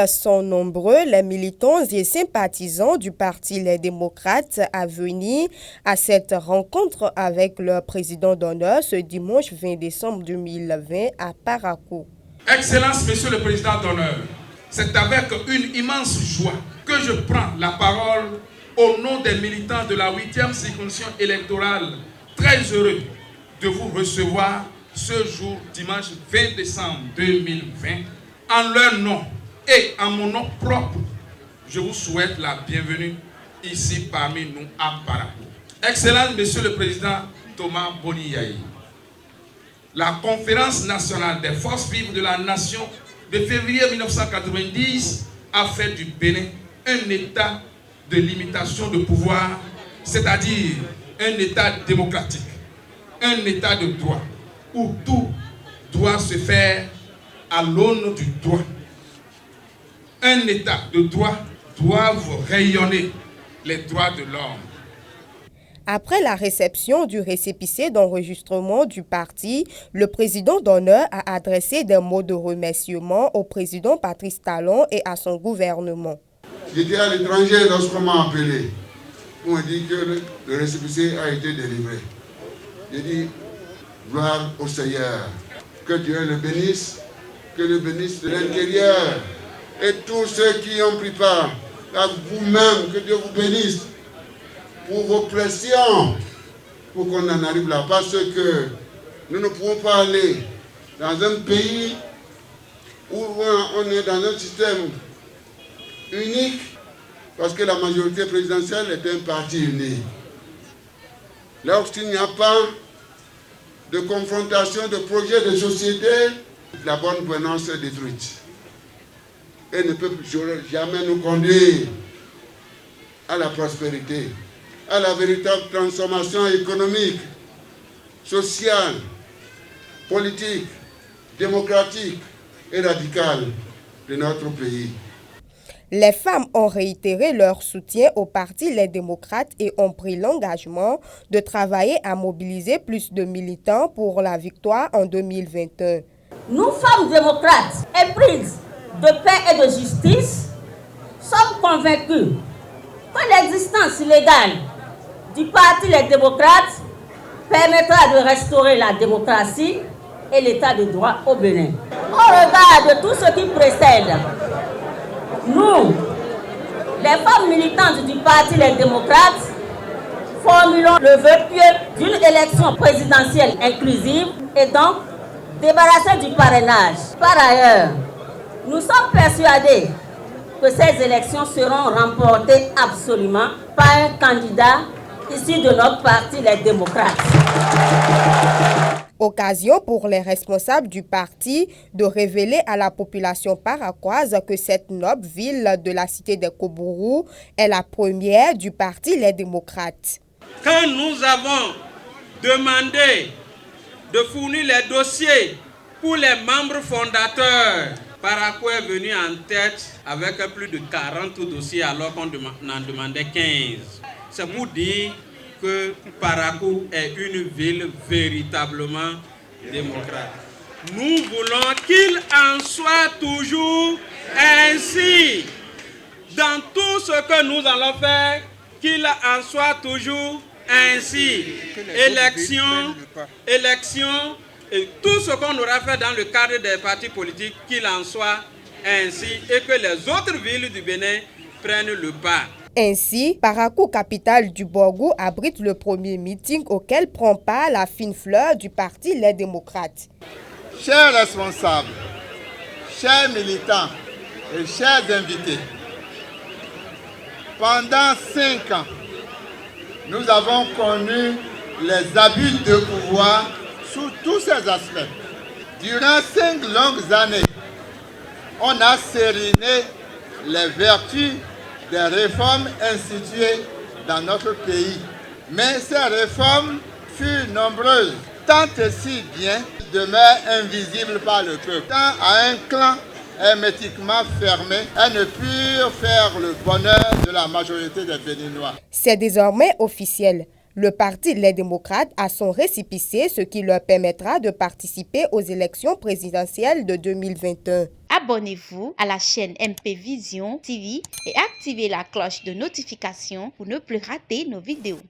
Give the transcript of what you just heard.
Ils sont nombreux, les militants et sympathisants du Parti Les Démocrates, à venir à cette rencontre avec leur président d'honneur ce dimanche 20 décembre 2020 à Parakou. Excellence, Monsieur le Président d'honneur, c'est avec une immense joie que je prends la parole au nom des militants de la 8e circonscription électorale, très heureux de vous recevoir ce jour, dimanche 20 décembre 2020, en leur nom et en mon nom propre. Je vous souhaite la bienvenue ici parmi nous à Parakou. Excellence, Monsieur le Président Thomas Boniyaï, la Conférence nationale des forces vives de la nation de février 1990 a fait du Bénin un état de limitation de pouvoir, c'est-à-dire un état démocratique, un état de droit, où tout doit se faire à l'aune du droit. Un état de droit doit rayonner les droits de l'homme. Après la réception du récépissé d'enregistrement du parti, le président d'honneur a adressé des mots de remerciement au président Patrice Talon et à son gouvernement. J'étais à l'étranger lorsqu'on m'a appelé. On m'a dit que le récépissé a été délivré. J'ai dit, gloire au Seigneur, que Dieu le bénisse, que le bénisse de l'intérieur. Et tous ceux qui ont pris part, à vous-même, que Dieu vous bénisse pour vos pressions, pour qu'on en arrive là. Parce que nous ne pouvons pas aller dans un pays où on est dans un système unique, parce que la majorité présidentielle est un parti unique. Lorsqu'il n'y a pas de confrontation, de projet de société, la bonne gouvernance est détruite. Et ne peut jamais nous conduire à la prospérité, à la véritable transformation économique, sociale, politique, démocratique et radicale de notre pays. Les femmes ont réitéré leur soutien au parti Les Démocrates et ont pris l'engagement de travailler à mobiliser plus de militants pour la victoire en 2021. Nous, femmes démocrates, éprises de paix et de justice, sommes convaincus que l'existence légale du parti Les Démocrates permettra de restaurer la démocratie et l'état de droit au Bénin. Au regard de tout ce qui précède, nous, les femmes militantes du parti Les Démocrates, formulons le vœu pieux d'une élection présidentielle inclusive et donc débarrassée du parrainage. Par ailleurs, nous sommes persuadés que ces élections seront remportées absolument par un candidat issu de notre parti Les Démocrates. Occasion pour les responsables du parti de révéler à la population paraquoise que cette noble ville de la cité des Kobourou est la première du parti Les Démocrates. Quand nous avons demandé de fournir les dossiers pour les membres fondateurs, Parakou est venu en tête avec plus de 40 dossiers alors qu'on en demandait 15. C'est pour dire que Parakou est une ville véritablement démocrate. Nous voulons qu'il en soit toujours ainsi. Dans tout ce que nous allons faire, qu'il en soit toujours ainsi. Élection, et tout ce qu'on aura fait dans le cadre des partis politiques, qu'il en soit ainsi et que les autres villes du Bénin prennent le pas. Ainsi, Parakou, capitale du Borgou, abrite le premier meeting auquel prend part la fine fleur du parti Les Démocrates. Chers responsables, chers militants et chers invités, pendant 5 ans, nous avons connu les abus de pouvoir sous tous ces aspects. Durant 5 longues années, on a sériné les vertus des réformes instituées dans notre pays. Mais ces réformes furent nombreuses, tant et si bien demeurent invisibles par le peuple. Tant à un clan hermétiquement fermé, elles ne purent faire le bonheur de la majorité des Béninois. C'est désormais officiel. Le Parti Les Démocrates a son récépissé, ce qui leur permettra de participer aux élections présidentielles de 2021. Abonnez-vous à la chaîne MP Vision TV et activez la cloche de notification pour ne plus rater nos vidéos.